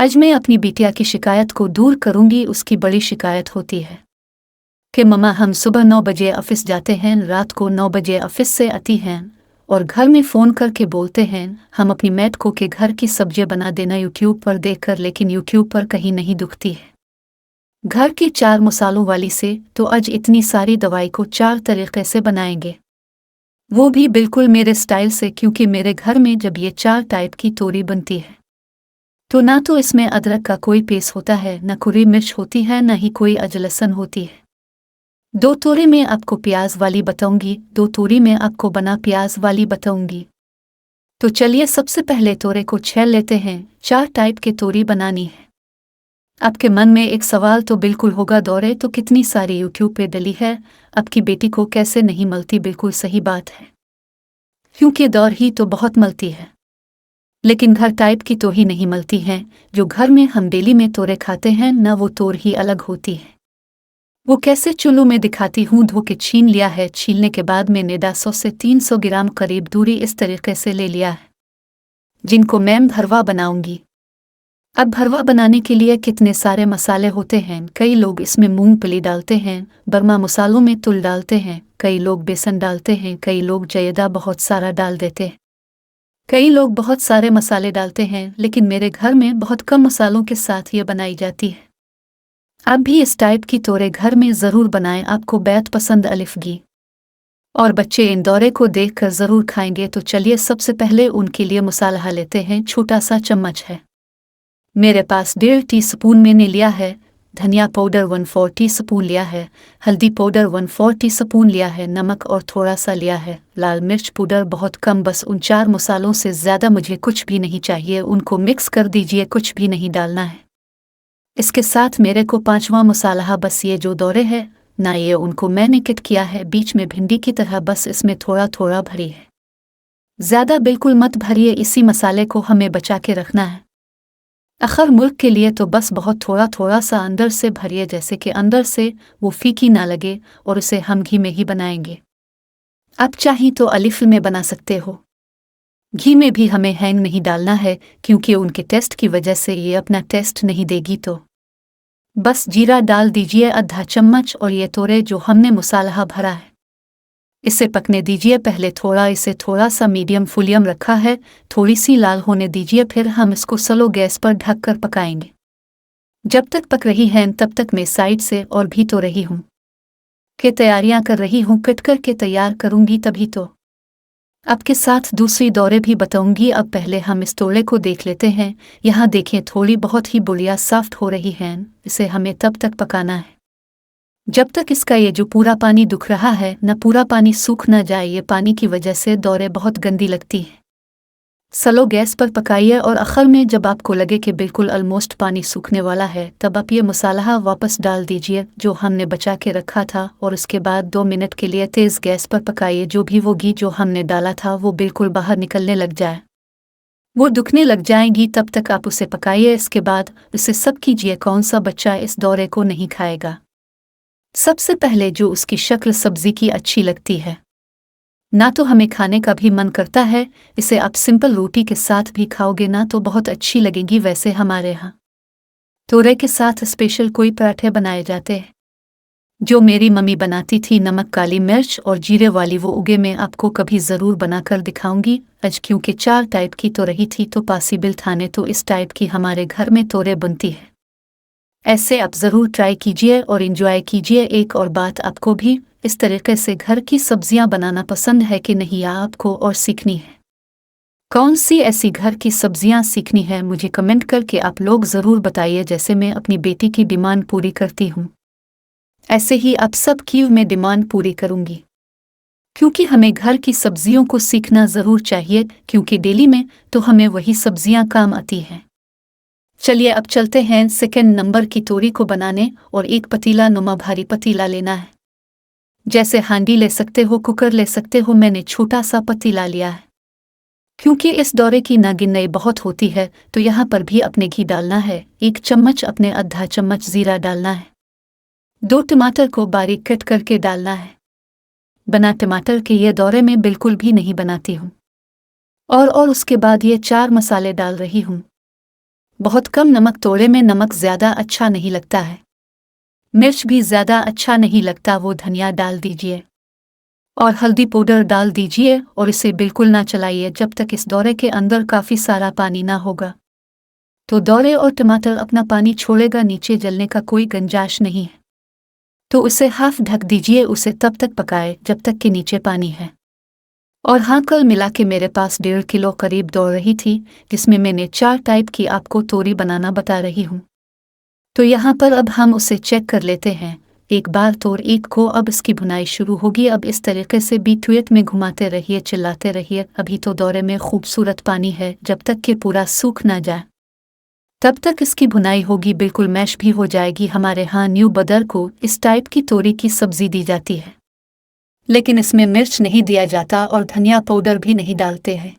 आज मैं अपनी बिटिया की शिकायत को दूर करूंगी। उसकी बड़ी शिकायत होती है कि मम्मा हम सुबह 9 बजे ऑफिस जाते हैं, रात को 9 बजे ऑफिस से आती हैं और घर में फ़ोन करके बोलते हैं हम अपनी मैट को के घर की सब्जियां बना देना यूट्यूब पर देखकर, लेकिन यूट्यूब पर कहीं नहीं दुखती है। घर की 4 मसालों वाली से तो आज इतनी सारी दवाई को 4 तरीक़े से बनाएंगे, वो भी बिल्कुल मेरे स्टाइल से, क्योंकि मेरे घर में जब ये 4 टाइप की तोरी बनती है तो ना तो इसमें अदरक का कोई पेस्ट होता है, न कुरी मिर्च होती है, न ही कोई अजलसन होती है। 2 तोरी में आपको प्याज वाली बताऊंगी, 2 तोरी में आपको बना प्याज वाली बताऊंगी। तो चलिए सबसे पहले तोरे को छील लेते हैं। 4 टाइप के तोरी बनानी है। आपके मन में एक सवाल तो बिल्कुल होगा, दौरे तो कितनी सारी यूट्यूब पे डली है, आपकी बेटी को कैसे नहीं मिलती? बिल्कुल सही बात है, क्योंकि दौर ही तो बहुत मिलती है, लेकिन घर टाइप की तो ही नहीं मिलती हैं। जो घर में हम डेली में तोरे खाते हैं न, वो तोर ही अलग होती है। वो कैसे चुल्लू में दिखाती हूँ। धो के छीन लिया है। छीलने के बाद मैंने 100 से 300 ग्राम करीब दूरी इस तरीके से ले लिया है, जिनको मैं भरवा बनाऊंगी। अब भरवा बनाने के लिए कितने सारे मसाले होते हैं। कई लोग इसमें मूंगफली डालते हैं, बर्मा मसालों में तुल डालते हैं, कई लोग बेसन डालते हैं, कई लोग जयदा बहुत सारा डाल देते हैं, कई लोग बहुत सारे मसाले डालते हैं, लेकिन मेरे घर में बहुत कम मसालों के साथ ये बनाई जाती है। आप भी इस टाइप की तोरे घर में ज़रूर बनाएं, आपको बेहद पसंद अलिफगी, और बच्चे इन दौरे को देखकर ज़रूर खाएंगे। तो चलिए सबसे पहले उनके लिए मसाला लेते हैं। छोटा सा चम्मच है मेरे पास, 1.5 टीस्पून मैंने लिया है। धनिया पाउडर 1/4 टीस्पून लिया है। हल्दी पाउडर 1/4 टीस्पून लिया है। नमक और थोड़ा सा लिया है। लाल मिर्च पाउडर बहुत कम, बस उन 4 मसालों से ज़्यादा मुझे कुछ भी नहीं चाहिए। उनको मिक्स कर दीजिए, कुछ भी नहीं डालना है। इसके साथ मेरे को 5वां मसाला, बस ये जो दौरे है ना, ये उनको मैंने कट किया है बीच में भिंडी की तरह, बस इसमें थोड़ा थोड़ा भरी है, ज़्यादा बिल्कुल मत भरिए। इसी मसाले को हमें बचा के रखना है। आखिर मुल्क के लिए तो बस बहुत थोड़ा थोड़ा सा अंदर से भरिए, जैसे कि अंदर से वो फीकी ना लगे, और उसे हम घी में ही बनाएंगे। आप चाहें तो अलिफ में बना सकते हो। घी में भी हमें हैंग नहीं डालना है, क्योंकि उनके टेस्ट की वजह से ये अपना टेस्ट नहीं देगी। तो बस जीरा डाल दीजिए आधा चम्मच, और ये तोरे जो हमने मसाला भरा है इसे पकने दीजिए। पहले इसे थोड़ा सा मीडियम फुलियम रखा है, थोड़ी सी लाल होने दीजिए, फिर हम इसको स्लो गैस पर ढककर पकाएंगे। जब तक पक रही हैं तब तक मैं साइड से और भी तो रही हूँ कि तैयारियां कर रही हूँ, कट कर के तैयार करूंगी तभी तो आपके साथ दूसरी दौरे भी बताऊंगी। अब पहले हम इस तोड़े को देख लेते हैं। यहाँ देखें, थोड़ी बहुत ही बुढ़िया सॉफ्ट हो रही हैं। इसे हमें तब तक पकाना है जब तक इसका ये जो पूरा पानी दुख रहा है न, पूरा पानी सूख न जाए। ये पानी की वजह से दौरे बहुत गंदी लगती है। स्लो गैस पर पकाइए, और आखिर में जब आपको लगे कि बिल्कुल ऑलमोस्ट पानी सूखने वाला है, तब आप ये मसाला वापस डाल दीजिए जो हमने बचा के रखा था, और उसके बाद 2 मिनट के लिए तेज़ गैस पर पकाइए। जो भी वो घी जो हमने डाला था वो बिल्कुल बाहर निकलने लग जाए, वो दुखने लग जाएगी, तब तक आप उसे पकाइए। इसके बाद उसे सब कीजिए। कौन सा बच्चा इस दौरे को नहीं खाएगा? सबसे पहले जो उसकी शक्ल सब्जी की अच्छी लगती है ना, तो हमें खाने का भी मन करता है। इसे आप सिंपल रोटी के साथ भी खाओगे ना तो बहुत अच्छी लगेगी। वैसे हमारे यहाँ तोरे के साथ स्पेशल कोई पराठे बनाए जाते हैं जो मेरी मम्मी बनाती थी, नमक, काली मिर्च और जीरे वाली। वो उगे मैं आपको कभी ज़रूर बनाकर दिखाऊंगी। आज क्योंकि 4 टाइप की तो रही थी तो पॉसिबल था ने तो इस टाइप की हमारे घर में तोरे बनती है। ऐसे आप ज़रूर ट्राई कीजिए और एंजॉय कीजिए। एक और बात, आपको भी इस तरीके से घर की सब्जियां बनाना पसंद है कि नहीं, या आपको और सीखनी है? कौन सी ऐसी घर की सब्जियां सीखनी है, मुझे कमेंट करके आप लोग ज़रूर बताइए। जैसे मैं अपनी बेटी की डिमांड पूरी करती हूँ, ऐसे ही आप सब की मैं डिमांड पूरी करूँगी, क्योंकि हमें घर की सब्जियों को सीखना ज़रूर चाहिए, क्योंकि डेली में तो हमें वही सब्जियां काम आती हैं। चलिए अब चलते हैं सेकंड नंबर की तोरी को बनाने। और एक पतीला नुमा भारी पतीला लेना है, जैसे हांडी ले सकते हो, कुकर ले सकते हो। मैंने छोटा सा पतीला लिया है, क्योंकि इस दौरे की नागिनई बहुत होती है। तो यहाँ पर भी अपने घी डालना है, 1 चम्मच, अपने आधा चम्मच जीरा डालना है। 2 टमाटर को बारीक कट करके डालना है। बना टमाटर के ये दौरे में बिल्कुल भी नहीं बनाती हूँ। और उसके बाद ये 4 मसाले डाल रही हूँ। बहुत कम नमक, तोड़े में नमक ज़्यादा अच्छा नहीं लगता है, मिर्च भी ज़्यादा अच्छा नहीं लगता, वो धनिया डाल दीजिए और हल्दी पाउडर डाल दीजिए और इसे बिल्कुल ना चलाइए जब तक इस दौरे के अंदर काफ़ी सारा पानी ना होगा। तो दौरे और टमाटर अपना पानी छोड़ेगा, नीचे जलने का कोई गुंजाइश नहीं है। तो उसे हाफ ढक दीजिए, उसे तब तक पकाए जब तक कि नीचे पानी है। और हाँ, कल मिला के मेरे पास 1.5 किलो करीब दौड़ रही थी, जिसमें मैंने 4 टाइप की आपको तोरी बनाना बता रही हूँ। तो यहाँ पर अब हम उसे चेक कर लेते हैं। एक बार तोर ईद को अब इसकी भुनाई शुरू होगी। अब इस तरीके से बीच में घुमाते रहिए, चिल्लाते रहिए। अभी तो दौरे में खूबसूरत पानी है, जब तक कि पूरा सूख ना जाए तब तक इसकी भुनाई होगी, बिल्कुल मैश भी हो जाएगी। हमारे यहाँ न्यू बदर को इस टाइप की तोरी की सब्जी दी जाती है, लेकिन इसमें मिर्च नहीं दिया जाता और धनिया पाउडर भी नहीं डालते हैं,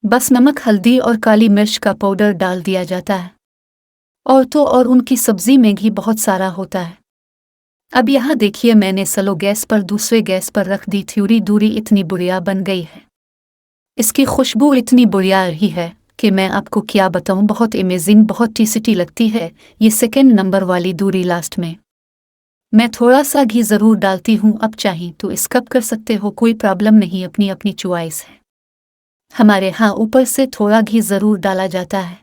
बस नमक, हल्दी और काली मिर्च का पाउडर डाल दिया जाता है। और तो और उनकी सब्जी में घी बहुत सारा होता है। अब यहाँ देखिए, मैंने स्लो गैस पर दूसरे गैस पर रख दी थ्यूरी। दूरी इतनी बढ़िया बन गई है, इसकी खुशबू इतनी बढ़िया रही है कि मैं आपको क्या बताऊं, बहुत अमेजिंग, बहुत टेस्टी लगती है। ये सेकंड नंबर वाली दूरी लास्ट में मैं थोड़ा सा घी ज़रूर डालती हूँ। अब चाहें तो स्किप कर सकते हो, कोई प्रॉब्लम नहीं, अपनी अपनी चॉइस है। हमारे यहाँ ऊपर से थोड़ा घी ज़रूर डाला जाता है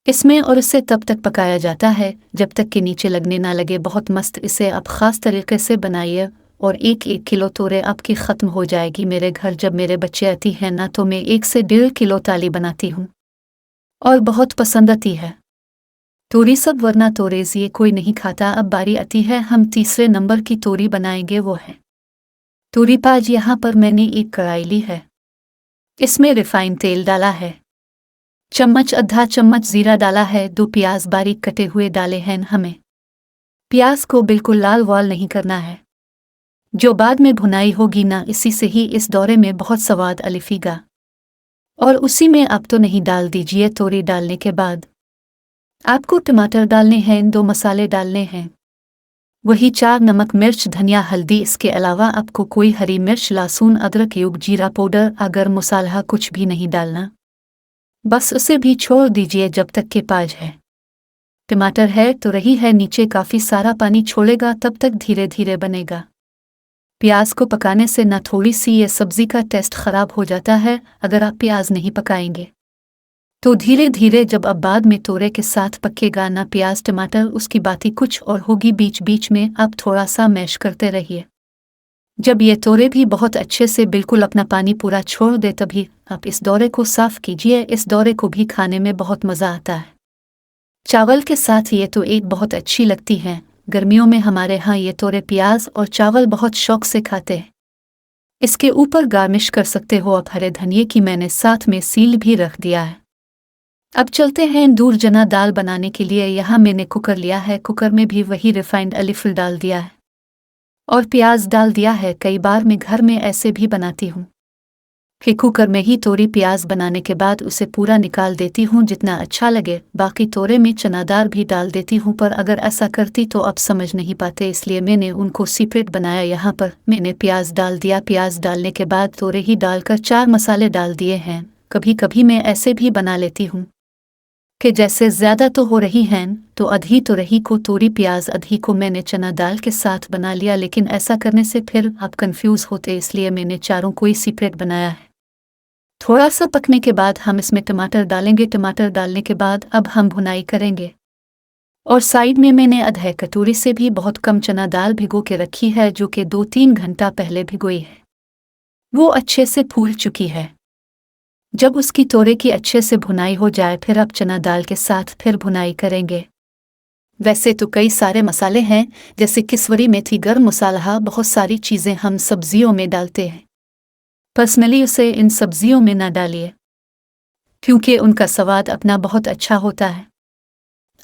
इसमें और इसे तब तक पकाया जाता है जब तक कि नीचे लगने ना लगे। बहुत मस्त, इसे आप ख़ास तरीके से बनाइए और 1-1 किलो तोरे आपकी ख़त्म हो जाएगी। मेरे घर जब मेरे बच्चे आती हैं ना, तो मैं 1 से 1.5 किलो ताली बनाती हूँ और बहुत पसंद आती है तोरी सब, वरना तोरेज़ ये कोई नहीं खाता। अब बारी आती है, हम तीसरे नंबर की तोरी बनाएंगे, वो है तोरी पाज। यहाँ पर मैंने एक कढ़ाई ली है, इसमें रिफाइंड तेल डाला है, चम्मच आधा चम्मच जीरा डाला है, 2 प्याज बारीक कटे हुए डाले हैं। हमें प्याज को बिल्कुल लाल वाल नहीं करना है, जो बाद में भुनाई होगी ना, इसी से ही इस दौरे में बहुत स्वाद अलिफेगा। और उसी में आप तो नहीं डाल दीजिए, तोरी डालने के बाद आपको टमाटर डालने हैं, 2 मसाले डालने हैं, वही 4 नमक, मिर्च, धनिया, हल्दी। इसके अलावा आपको कोई हरी मिर्च, लहसुन, अदरक, यूब, जीरा पाउडर, अगर मसाला कुछ भी नहीं डालना, बस उसे भी छोड़ दीजिए जब तक के पाज है। टमाटर है तो रही है, नीचे काफ़ी सारा पानी छोड़ेगा, तब तक धीरे धीरे बनेगा। प्याज को पकाने से ना थोड़ी सी ये सब्ज़ी का टेस्ट ख़राब हो जाता है अगर आप प्याज नहीं पकाएंगे। तो धीरे धीरे जब अब बाद में तोरे के साथ पकेगा ना प्याज टमाटर, उसकी बात ही कुछ और होगी। बीच बीच में आप थोड़ा सा मैश करते रहिए। जब ये तोरे भी बहुत अच्छे से बिल्कुल अपना पानी पूरा छोड़ दे, तभी आप इस दौरे को साफ़ कीजिए। इस दौरे को भी खाने में बहुत मज़ा आता है, चावल के साथ ये तो एक बहुत अच्छी लगती हैं। गर्मियों में हमारे यहाँ ये तोरे प्याज और चावल बहुत शौक से खाते हैं। इसके ऊपर गार्निश कर सकते हो आप हरे धनिए की, मैंने साथ में सील भी रख दिया है। अब चलते हैं दूर जना दाल बनाने के लिए। यहाँ मैंने कुकर लिया है, कुकर में भी वही रिफाइंड अलीफिल डाल दिया है और प्याज डाल दिया है। कई बार मैं घर में ऐसे भी बनाती हूँ कि कुकर में ही तोरी प्याज बनाने के बाद उसे पूरा निकाल देती हूँ, जितना अच्छा लगे। बाकी तोरे में चना दाल भी डाल देती हूँ, पर अगर ऐसा करती तो आप समझ नहीं पाते, इसलिए मैंने उनको सेपरेट बनाया। यहाँ पर मैंने प्याज डाल दिया, प्याज डालने के बाद तोरे ही डालकर 4 मसाले डाल दिए हैं। कभी कभी मैं ऐसे भी बना लेती हूँ कि जैसे ज़्यादा तो हो रही हैं तो आधी तो रही को तोरी प्याज, आधी को मैंने चना दाल के साथ बना लिया। लेकिन ऐसा करने से फिर आप कंफ्यूज होते, इसलिए मैंने चारों को ही सेपरेट बनाया है। थोड़ा सा पकने के बाद हम इसमें टमाटर डालेंगे। टमाटर डालने के बाद अब हम भुनाई करेंगे। और साइड में मैंने आधा कटोरी से भी बहुत कम चना दाल भिगो के रखी है, जो कि 2-3 घंटा पहले भिगोई है। वो अच्छे से फूल चुकी है। जब उसकी तोरे की अच्छे से भुनाई हो जाए, फिर अब चना दाल के साथ फिर भुनाई करेंगे। वैसे तो कई सारे मसाले हैं, जैसे किसवरी मेथी, गरम मसाला, बहुत सारी चीज़ें हम सब्जियों में डालते हैं। पर्सनली उसे इन सब्जियों में ना डालिए, क्योंकि उनका स्वाद अपना बहुत अच्छा होता है।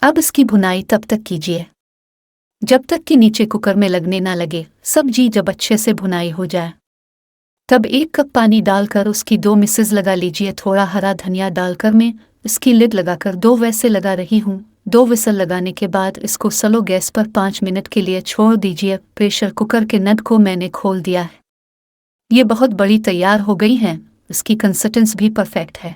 अब इसकी भुनाई तब तक कीजिए जब तक कि नीचे कुकर में लगने ना लगे। सब्जी जब अच्छे से भुनाई हो जाए, तब 1 कप पानी डालकर उसकी 2 मिसेज लगा लीजिए। थोड़ा हरा धनिया डालकर मैं इसकी लिड लगाकर 2 वैसे लगा रही हूँ। 2 विसल लगाने के बाद इसको स्लो गैस पर 5 मिनट के लिए छोड़ दीजिए। प्रेशर कुकर के नट को मैंने खोल दिया है। ये बहुत बड़ी तैयार हो गई हैं, इसकी कंसिस्टेंसी भी परफेक्ट है।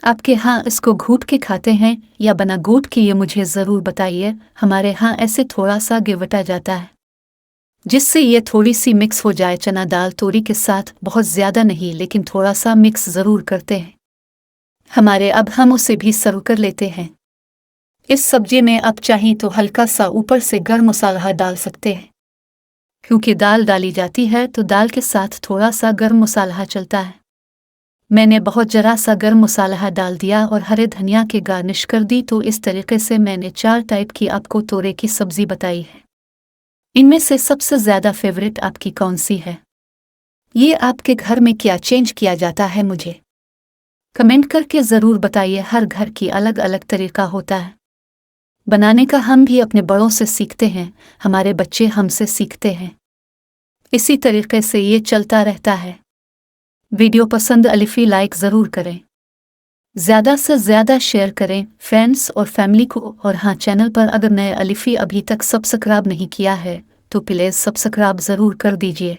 आपके यहाँ इसको घूट के खाते हैं या बना घूट के, ये मुझे ज़रूर बताइए। हमारे यहाँ ऐसे थोड़ा सा गिवटा जाता है जिससे ये थोड़ी सी मिक्स हो जाए चना दाल तोरी के साथ, बहुत ज़्यादा नहीं लेकिन थोड़ा सा मिक्स ज़रूर करते हैं हमारे। अब हम उसे भी सर्व कर लेते हैं। इस सब्जी में आप चाहें तो हल्का सा ऊपर से गर्म मसाला डाल सकते हैं, क्योंकि दाल डाली जाती है तो दाल के साथ थोड़ा सा गर्म मसाला चलता है। मैंने बहुत जरा सा गर्म मसाला डाल दिया और हरे धनिया के गार्निश कर दी। तो इस तरीके से मैंने 4 टाइप की आपको तोरे की सब्जी बताई है। इनमें से सबसे ज़्यादा फेवरेट आपकी कौन सी है? ये आपके घर में क्या चेंज किया जाता है, मुझे कमेंट करके ज़रूर बताइए। हर घर की अलग अलग तरीका होता है बनाने का। हम भी अपने बड़ों से सीखते हैं, हमारे बच्चे हमसे सीखते हैं। इसी तरीके से ये चलता रहता है। वीडियो पसंद अलिफी लाइक ज़रूर करें, ज़्यादा से ज़्यादा शेयर करें फ्रेंड्स और फैमिली को। और हाँ, चैनल पर अगर नए अलिफी अभी तक सब्सक्राइब नहीं किया है तो प्लीज़ सब्सक्राइब ज़रूर कर दीजिए।